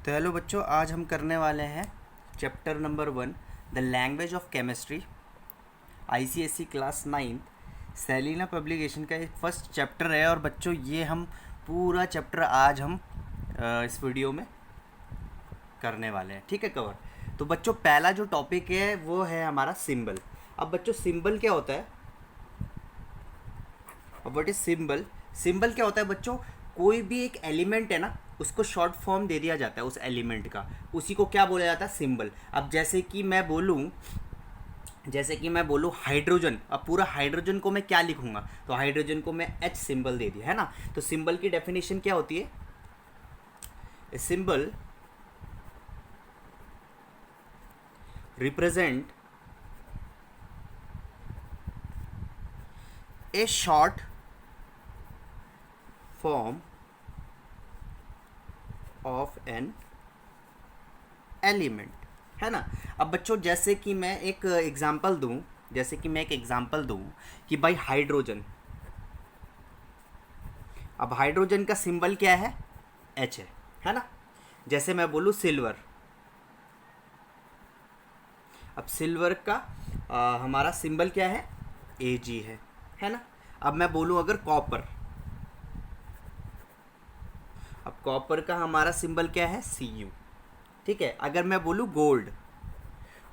तो हेलो बच्चों, आज हम करने वाले हैं chapter number 1 the language of chemistry ICSE class 9 Selina publication का एक फर्स्ट चैप्टर है। और बच्चों ये हम पूरा चैप्टर आज हम इस वीडियो में करने वाले हैं, ठीक है, कवर। तो बच्चों पहला जो टॉपिक है वो है हमारा सिंबल। अब बच्चों सिंबल क्या होता है? अब व्हाट इज सिंबल? सिंबल क्या होता है बच्चों? कोई भी एक एलिमेंट है ना, उसको शॉर्ट फॉर्म दे दिया जाता है उस एलिमेंट का, उसी को क्या बोला जाता है? सिंबल। अब जैसे कि मैं बोलूँ हाइड्रोजन, अब पूरा हाइड्रोजन को मैं क्या लिखूंगा? तो हाइड्रोजन को मैं H सिंबल दे दिया है ना। तो सिंबल की डेफिनेशन क्या होती है? Symbol represent a short form of an element, है ना। अब बच्चों जैसे कि मैं एक एग्जांपल दूं कि भाई हाइड्रोजन, अब हाइड्रोजन का सिंबल क्या है? H है ना। जैसे मैं बोलूं सिल्वर, अब सिल्वर का हमारा सिंबल क्या है? Ag है ना। अब मैं बोलूं अगर कॉपर, अब कॉपर का हमारा सिंबल क्या है? Cu, ठीक है। अगर मैं बोलूं गोल्ड,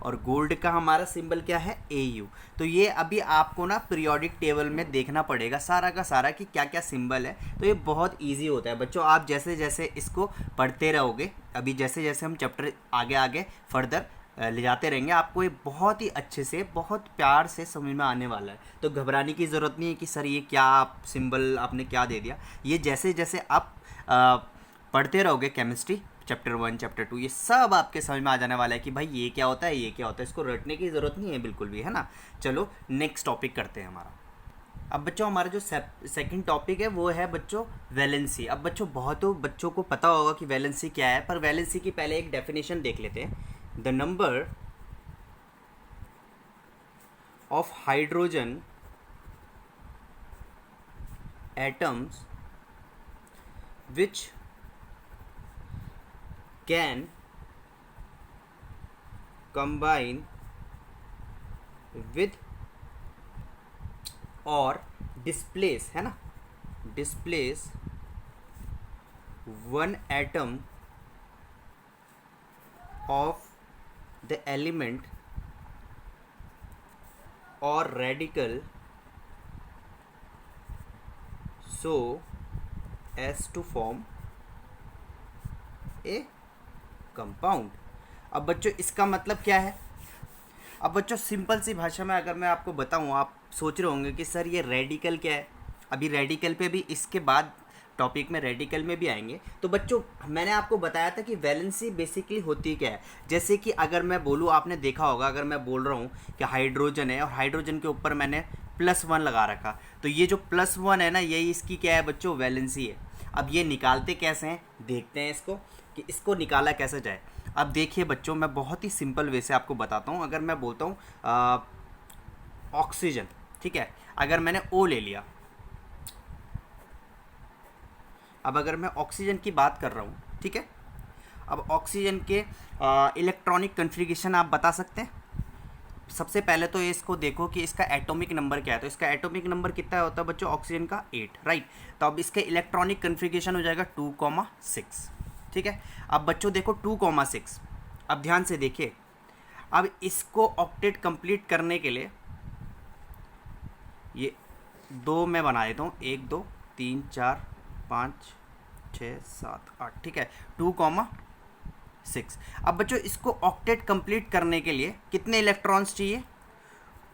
और गोल्ड का हमारा सिंबल क्या है? Au। तो ये अभी आपको ना पीरियोडिक टेबल में देखना पड़ेगा सारा का सारा कि क्या क्या सिंबल है। तो ये बहुत इजी होता है बच्चों, आप जैसे जैसे इसको पढ़ते रहोगे, अभी जैसे जैसे हम चैप्टर आगे आगे फर्दर ले जाते रहेंगे, आपको ये बहुत ही अच्छे से, बहुत प्यार से समझ में आने वाला है। तो घबराने की ज़रूरत नहीं है कि सर ये क्या सिंबल आपने क्या दे दिया। ये जैसे जैसे आप पढ़ते रहोगे केमिस्ट्री चैप्टर 1 चैप्टर 2, ये सब आपके समझ में आ जाने वाला है कि भाई ये क्या होता है, ये क्या होता है। इसको रटने की ज़रूरत नहीं है बिल्कुल भी, है ना। चलो नेक्स्ट टॉपिक करते हैं हमारा। अब बच्चों हमारा जो सेकंड टॉपिक है वो है बच्चों वैलेंसी। अब बच्चों बहुतों बच्चों को पता होगा कि वैलेंसी क्या है, पर वैलेंसी की पहले एक डेफिनेशन देख लेते हैं। The number of hydrogen atoms which can combine with or displace, है ना, displace one atom of the element or radical so as to form a compound. अब बच्चों इसका मतलब क्या है? अब बच्चों सिंपल सी भाषा में अगर मैं आपको बताऊं, आप सोच रहे होंगे कि सर ये रेडिकल क्या है। अभी रेडिकल पे भी इसके बाद टॉपिक में रेडिकल में भी आएंगे। तो बच्चों मैंने आपको बताया था कि वैलेंसी बेसिकली होती क्या है। जैसे कि अगर मैं बोलूँ, आपने देखा होगा, अगर मैं बोल रहा हूँ कि हाइड्रोजन है और हाइड्रोजन के ऊपर मैंने +1 लगा रखा, तो ये जो +1 है ना, यही इसकी क्या है बच्चों? वैलेंसी है। अब ये निकालते कैसे हैं, देखते हैं इसको कि इसको निकाला कैसे जाए। अब देखिए बच्चों, मैं बहुत ही सिंपल वे से आपको बताता हूँ। अगर मैं बोलता हूँ ऑक्सीजन, ठीक है, अगर मैंने O ले लिया, अब अगर मैं ऑक्सीजन की बात कर रहा हूँ, ठीक है, अब ऑक्सीजन के इलेक्ट्रॉनिक कन्फिग्रेशन आप बता सकते हैं? सबसे पहले तो इसको देखो कि इसका एटॉमिक नंबर क्या है। तो इसका एटॉमिक नंबर कितना होता है बच्चों? ऑक्सीजन का 8, राइट। तो अब इसके इलेक्ट्रॉनिक कन्फिग्रेशन हो जाएगा 2,6, ठीक है। अब बच्चों देखो 2,6, अब ध्यान से देखिए, अब इसको ऑक्टेट कंप्लीट करने के लिए ये 2 मैं बना देता हूँ, 1 2 3 4 5 6 7 8, ठीक है, 2,6। अब बच्चों इसको ऑक्टेट कंप्लीट करने के लिए कितने इलेक्ट्रॉन्स चाहिए?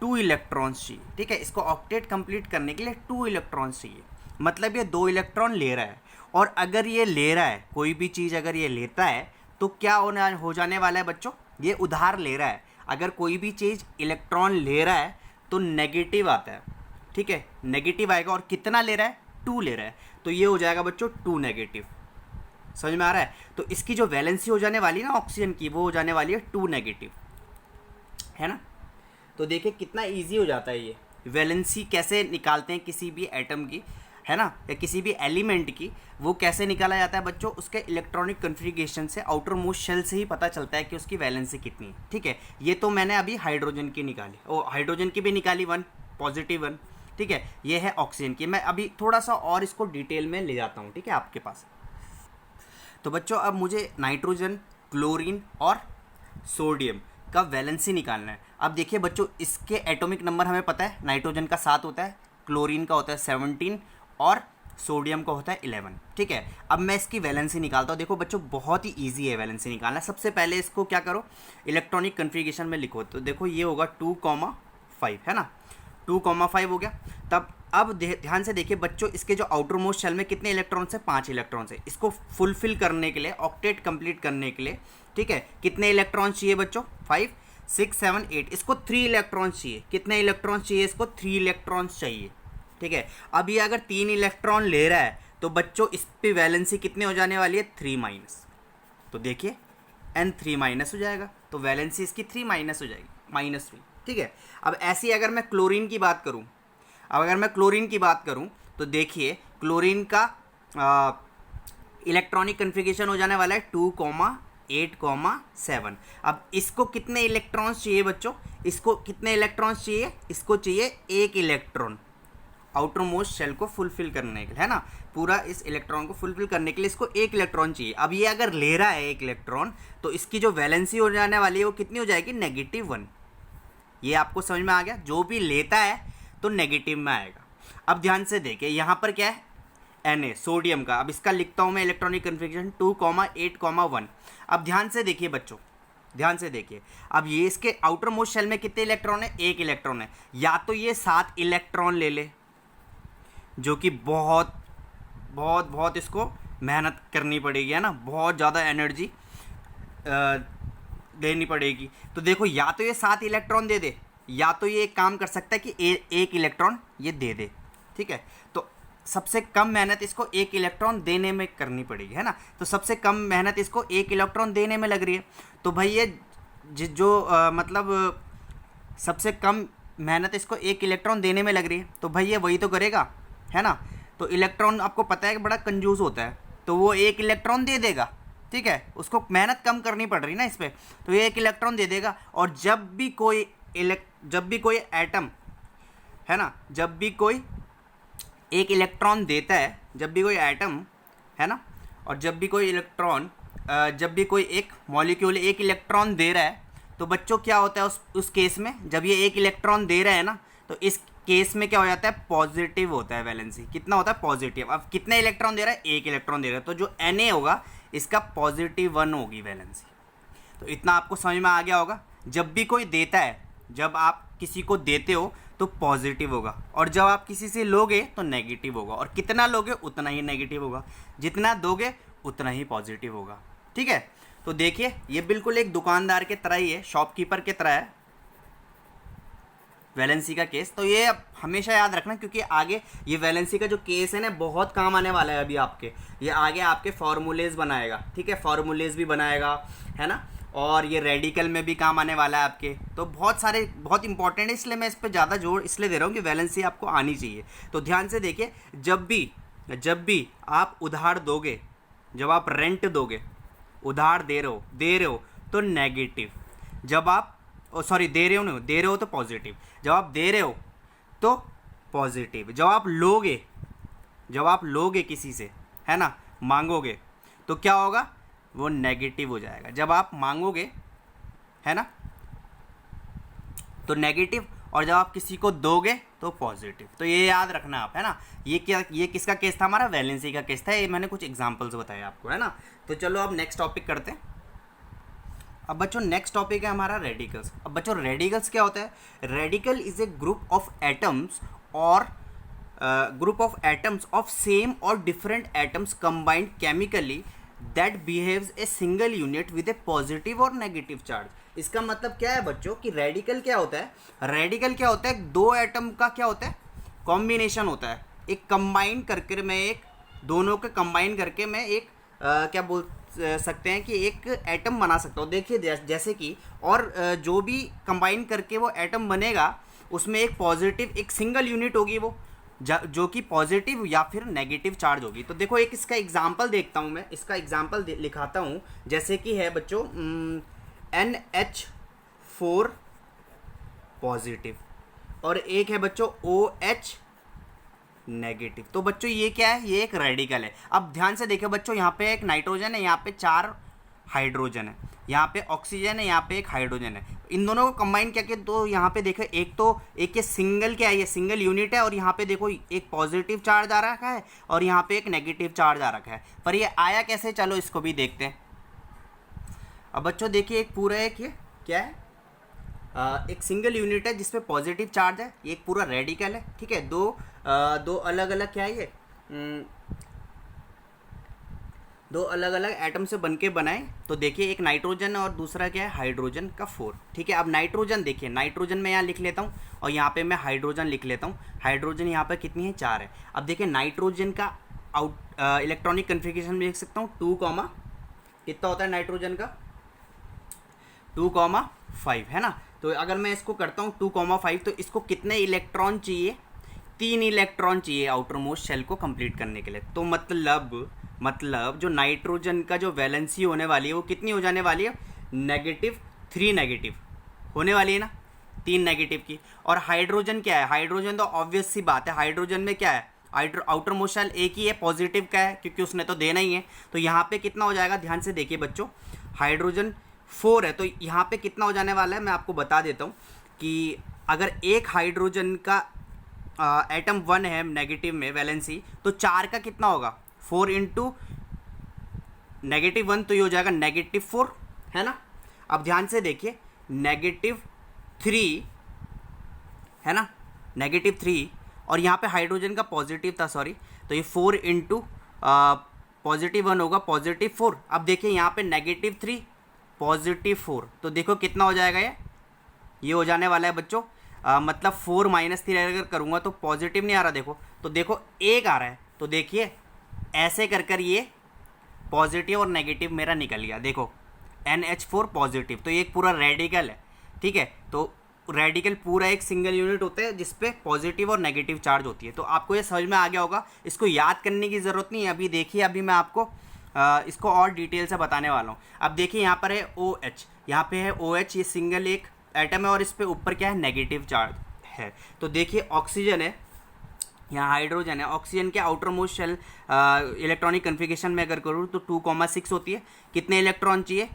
2 इलेक्ट्रॉन्स चाहिए, ठीक है। इसको ऑक्टेट कंप्लीट करने के लिए 2 इलेक्ट्रॉन्स चाहिए, मतलब ये 2 इलेक्ट्रॉन ले रहा है। और अगर ये ले रहा है, कोई भी चीज़ अगर ये लेता है, तो क्या हो जाने वाला है बच्चों? ये उधार ले रहा है। अगर कोई भी चीज़ इलेक्ट्रॉन ले रहा है तो नेगेटिव आता है, ठीक है, नेगेटिव आएगा। और कितना ले रहा है? 2 ले रहा है, तो ये हो जाएगा बच्चों 2 नेगेटिव। समझ में आ रहा है? तो इसकी जो वैलेंसी हो जाने वाली है ना ऑक्सीजन की, वो हो जाने वाली है 2 नेगेटिव, है ना। तो देखिए कितना इजी हो जाता है ये। वैलेंसी कैसे निकालते हैं किसी भी एटम की। है ना, या किसी भी एलिमेंट की, वो कैसे निकाला जाता है बच्चों, उसके इलेक्ट्रॉनिक कन्फिग्रेशन से, आउटर मोस्ट शेल से ही पता चलता है कि उसकी वैलेंसी कितनी है। ठीक है, ये तो मैंने अभी हाइड्रोजन की निकाली, ओ हाइड्रोजन की भी निकाली 1 पॉजिटिव 1। ठीक है, ये है ऑक्सीजन की। मैं अभी थोड़ा सा और इसको डिटेल में ले जाता हूँ, ठीक है, आपके पास। तो बच्चों अब मुझे नाइट्रोजन, क्लोरीन और सोडियम का वैलेंसी निकालना है। अब देखिए बच्चों, इसके एटॉमिक नंबर हमें पता है, नाइट्रोजन का 7 होता है, क्लोरीन का होता है 17 और सोडियम का होता है 11। ठीक है, अब मैं इसकी वैलेंसी निकालता हूँ। देखो बच्चों, बहुत ही ईजी है वैलेंसी निकालना। सबसे पहले इसको क्या करो, इलेक्ट्रॉनिक कन्फिग्रेशन में लिखो। तो देखो ये होगा 2,5, है ना, 2,5 हो गया। तब अब ध्यान से देखिए बच्चों, इसके जो आउटर मोस्ट शेल में कितने इलेक्ट्रॉन्स है, 5 इलेक्ट्रॉन्स है। इसको फुलफिल करने के लिए, ऑक्टेट कंप्लीट करने के लिए, ठीक है, कितने इलेक्ट्रॉन्स चाहिए बच्चों, 5, 6, 7, 8। इसको 3 इलेक्ट्रॉन्स चाहिए। कितने इलेक्ट्रॉन्स चाहिए इसको, 3 इलेक्ट्रॉन्स चाहिए। ठीक है, अब ये अगर 3 इलेक्ट्रॉन ले रहा है तो बच्चों इस पे वैलेंसी कितनी हो जाने वाली है, 3-। तो देखिए N3- हो जाएगा, तो वैलेंसी इसकी 3- हो जाएगी, -3। ठीक है, अब ऐसी अगर मैं क्लोरीन की बात करूं, तो देखिए क्लोरीन का इलेक्ट्रॉनिक कन्फिग्रेशन हो जाने वाला है 2,8,7। अब इसको कितने इलेक्ट्रॉन्स चाहिए बच्चों, इसको कितने इलेक्ट्रॉन्स चाहिए, इसको चाहिए 1 इलेक्ट्रॉन आउटर मोस्ट शेल को फुलफिल करने के लिए, है ना, पूरा इस इलेक्ट्रॉन को फुलफिल करने के लिए इसको 1 इलेक्ट्रॉन चाहिए। अब ये अगर ले रहा है 1 इलेक्ट्रॉन, तो इसकी जो वैलेंसी हो जाने वाली है वो कितनी हो जाएगी, -1। ये आपको समझ में आ गया, जो भी लेता है तो नेगेटिव में आएगा। अब ध्यान से देखिए, यहाँ पर क्या है, Na सोडियम का। अब इसका लिखता हूँ मैं इलेक्ट्रॉनिक कन्फिग्रेशन 2,8,1। अब ध्यान से देखिए बच्चों, ध्यान से देखिए, अब ये इसके आउटर मोस्ट शेल में कितने इलेक्ट्रॉन है, 1 इलेक्ट्रॉन है। या तो ये 7 इलेक्ट्रॉन ले ले, जो कि बहुत बहुत बहुत इसको मेहनत करनी पड़ेगी, है ना, बहुत ज़्यादा एनर्जी देनी पड़ेगी। तो देखो, या तो ये 7 इलेक्ट्रॉन दे दे, या तो ये एक काम कर सकता है कि 1 इलेक्ट्रॉन ये दे दे। ठीक है, तो सबसे कम मेहनत इसको 1 इलेक्ट्रॉन देने में करनी पड़ेगी, है ना। तो सबसे कम मेहनत इसको 1 इलेक्ट्रॉन देने में लग रही है। तो भाई ये मतलब सबसे कम मेहनत इसको 1 इलेक्ट्रॉन देने में लग रही है, तो भाई ये वही तो करेगा, है ना। तो इलेक्ट्रॉन आपको पता है कि बड़ा कंजूस होता है, तो वो 1 इलेक्ट्रॉन दे देगा। ठीक है, उसको मेहनत कम करनी पड़ रही ना इस पर, तो ये 1 इलेक्ट्रॉन दे देगा। और जब भी कोई एटम, है ना, जब भी कोई 1 इलेक्ट्रॉन देता है, जब भी कोई एटम, है ना, और जब भी कोई इलेक्ट्रॉन, जब भी कोई एक मॉलिक्यूल 1 इलेक्ट्रॉन दे रहा है, तो बच्चों क्या होता है उस केस में, जब ये 1 इलेक्ट्रॉन दे रहा है ना, तो इस केस में क्या हो जाता है, पॉजिटिव होता है वैलेंसी। कितना होता है, पॉजिटिव। अब कितने इलेक्ट्रॉन दे रहा है, 1 इलेक्ट्रॉन दे रहा है, तो जो Na होगा इसका +1 होगी वैलेंसी। तो इतना आपको समझ में आ गया होगा। जब भी कोई देता है, जब आप किसी को देते हो तो पॉजिटिव होगा, और जब आप किसी से लोगे तो नेगेटिव होगा, और कितना लोगे उतना ही नेगेटिव होगा, जितना दोगे उतना ही पॉजिटिव होगा। ठीक है, तो देखिए ये बिल्कुल एक दुकानदार के तरह ही है, शॉपकीपर के तरह है वैलेंसी का केस। तो ये हमेशा याद रखना, क्योंकि आगे ये वैलेंसी का जो केस है ना, बहुत काम आने वाला है अभी आपके। ये आगे आपके फॉर्मूलेज बनाएगा, ठीक है, फॉर्मूलेज भी बनाएगा, है ना, और ये रेडिकल में भी काम आने वाला है आपके। तो बहुत इंपॉर्टेंट है, इसलिए मैं इस पर ज़्यादा जोर इसलिए दे रहा हूँ कि वैलेंसी आपको आनी चाहिए। तो ध्यान से देखिए, जब भी आप उधार दोगे, जब आप रेंट दोगे, उधार दे रहे हो तो नेगेटिव। जब आप दे रहे हो तो पॉजिटिव। जब आप दे रहे हो तो पॉजिटिव। जब आप लोगे किसी से, है ना, मांगोगे, तो क्या होगा, वो नेगेटिव हो जाएगा। जब आप मांगोगे, है ना, तो नेगेटिव, और जब आप किसी को दोगे तो पॉजिटिव। तो ये याद रखना आप, है ना। ये किसका केस था, हमारा वैलेंसी का केस था। ये मैंने कुछ एग्जांपल्स बताए आपको, है ना। तो चलो अब नेक्स्ट टॉपिक करते हैं। अब बच्चों नेक्स्ट टॉपिक है हमारा रेडिकल्स। अब बच्चों रेडिकल्स क्या होता है, radical is a group of atoms of same और different atoms combined chemically that behaves a single unit with a positive और नेगेटिव चार्ज। इसका मतलब क्या है बच्चों कि रेडिकल क्या होता है, रेडिकल क्या होता है, 2 एटम का क्या होता है, कॉम्बिनेशन होता है। एक कंबाइन करके मैं एक दोनों के कंबाइन करके मैं एक क्या बोल सकते हैं कि एक एटम बना सकता हूँ। देखिए जैसे कि, और जो भी कंबाइन करके वो एटम बनेगा उसमें एक पॉजिटिव, एक सिंगल यूनिट होगी, वो जो कि पॉजिटिव या फिर नेगेटिव चार्ज होगी। तो देखो एक इसका एग्जाम्पल देखता हूँ मैं, इसका एग्जाम्पल लिखाता हूँ। जैसे कि है बच्चों NH4 पॉजिटिव और एक है बच्चों OH नेगेटिव। तो बच्चों ये क्या है, ये एक रेडिकल है। अब ध्यान से देखो बच्चों, यहाँ पे एक नाइट्रोजन है, यहाँ पे 4 हाइड्रोजन है, यहाँ पे ऑक्सीजन है, यहाँ पे एक हाइड्रोजन है। इन दोनों को कंबाइन करके तो यहाँ पे देखो एक ये सिंगल क्या है, ये सिंगल यूनिट है और यहाँ पे देखो एक पॉजिटिव चार्ज आ रखा है और यहाँ पे एक नेगेटिव चार्ज आ रखा है। पर ये आया कैसे, चलो इसको भी देखते हैं। अब बच्चों देखिए एक पूरा एक ये क्या है, एक सिंगल यूनिट है जिसपे पॉजिटिव चार्ज है, ये एक पूरा रेडिकल है, ठीक है। दो अलग अलग क्या है ये, दो अलग अलग एटम से बनके बनाए। तो देखिए एक नाइट्रोजन और दूसरा क्या है हाइड्रोजन का 4, ठीक है। अब नाइट्रोजन देखिए, नाइट्रोजन मैं यहाँ लिख लेता हूँ और यहाँ पे मैं हाइड्रोजन लिख लेता हूँ। हाइड्रोजन यहाँ पर कितनी है, 4 है। अब देखिए नाइट्रोजन का इलेक्ट्रॉनिक कन्फिगरेशन में लिख सकता हूँ 2, कितना होता है नाइट्रोजन का 2,5 है ना। तो अगर मैं इसको करता हूँ 2,5 तो इसको कितने इलेक्ट्रॉन चाहिए, 3 इलेक्ट्रॉन चाहिए आउटर मोस्ट शेल को कंप्लीट करने के लिए। तो मतलब जो नाइट्रोजन का जो वैलेंसी होने वाली है वो कितनी हो जाने वाली है, -3 नेगेटिव होने वाली है ना, 3 नेगेटिव की। और हाइड्रोजन क्या है, हाइड्रोजन तो ऑब्वियस सी बात है, हाइड्रोजन में क्या है आउटर मोस्ट शेल एक ही है, पॉजिटिव का है क्योंकि उसने तो देना ही है। तो यहाँ पे कितना हो जाएगा, ध्यान से देखिए बच्चों, हाइड्रोजन 4 है तो यहाँ पे कितना हो जाने वाला है मैं आपको बता देता हूँ कि अगर एक हाइड्रोजन का एटम 1 है नेगेटिव में वैलेंसी, तो 4 का कितना होगा, 4 इंटू -1 तो ये हो जाएगा -4 है ना। अब ध्यान से देखिए -3 है ना, -3 और यहाँ पे हाइड्रोजन का पॉजिटिव था सॉरी, तो ये 4 इंटू +1 होगा +4। अब देखिए यहाँ पे -3 +4 तो देखो कितना हो जाएगा, ये हो जाने वाला है बच्चों, मतलब 4 - 3 अगर करूँगा तो पॉजिटिव नहीं आ रहा, देखो 1 आ रहा है। तो देखिए ऐसे कर ये पॉजिटिव और नेगेटिव मेरा निकल गया, देखो NH4 पॉजिटिव। तो ये एक पूरा रेडिकल है, ठीक है। तो रेडिकल पूरा एक सिंगल यूनिट होता है जिसपे पॉजिटिव और नेगेटिव चार्ज होती है। तो आपको ये समझ में आ गया होगा, इसको याद करने की ज़रूरत नहीं है। अभी देखिए, अभी मैं आपको इसको और डिटेल से बताने वाला हूँ। अब देखिए यहाँ पर है OH, यहाँ पे है OH, ये सिंगल एक एटम है और इस पे ऊपर क्या है नेगेटिव चार्ज है। तो देखिए ऑक्सीजन है, यहाँ हाइड्रोजन है, ऑक्सीजन के outermost shell electronic configuration में अगर करूँ तो 2,6 होती है। कितने इलेक्ट्रॉन चाहिए,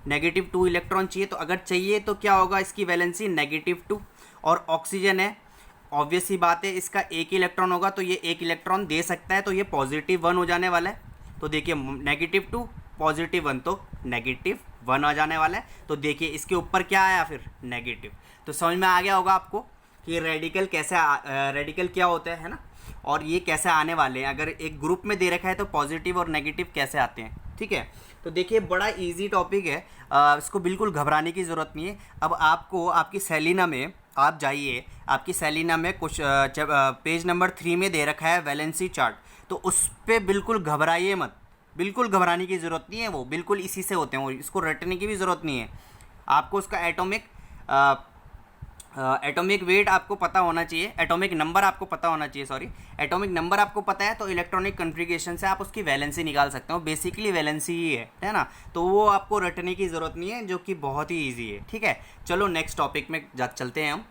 -2 इलेक्ट्रॉन चाहिए। तो अगर चाहिए तो क्या होगा, इसकी वैलेंसी -2 और ऑक्सीजन है, ऑब्वियस ही बात है इसका 1 इलेक्ट्रॉन होगा तो ये 1 इलेक्ट्रॉन दे सकता है, तो ये +1 हो जाने वाला है। तो देखिए -2 +1 तो -1 आ जाने वाला है। तो देखिए इसके ऊपर क्या आया फिर नेगेटिव। तो समझ में आ गया होगा आपको कि रेडिकल कैसे रेडिकल क्या होता है ना, और ये कैसे आने वाले हैं। अगर एक ग्रुप में दे रखा है तो पॉजिटिव और नेगेटिव कैसे आते हैं, ठीक है। तो देखिए बड़ा इजी टॉपिक है, इसको बिल्कुल घबराने की ज़रूरत नहीं है। अब आपको आपकी सेलिना में आप जाइए, आपकी सेलिना में कुछ पेज नंबर 3 में दे रखा है वैलेंसी चार्ट, तो उस पर बिल्कुल घबराइए मत, बिल्कुल घबराने की ज़रूरत नहीं है, वो बिल्कुल इसी से होते हैं, वो इसको रटने की भी ज़रूरत नहीं है। आपको उसका एटॉमिक वेट आपको पता होना चाहिए, एटॉमिक नंबर आपको पता होना चाहिए, एटॉमिक नंबर आपको पता है तो इलेक्ट्रॉनिक कन्फिगरेशन से आप उसकी वैलेंसी निकाल सकते हो। बेसिकली वैलेंसी ही है ना। तो वो आपको रटने की ज़रूरत नहीं है, जो कि बहुत ही ईजी है, ठीक है। चलो नेक्स्ट टॉपिक में चलते हैं हम।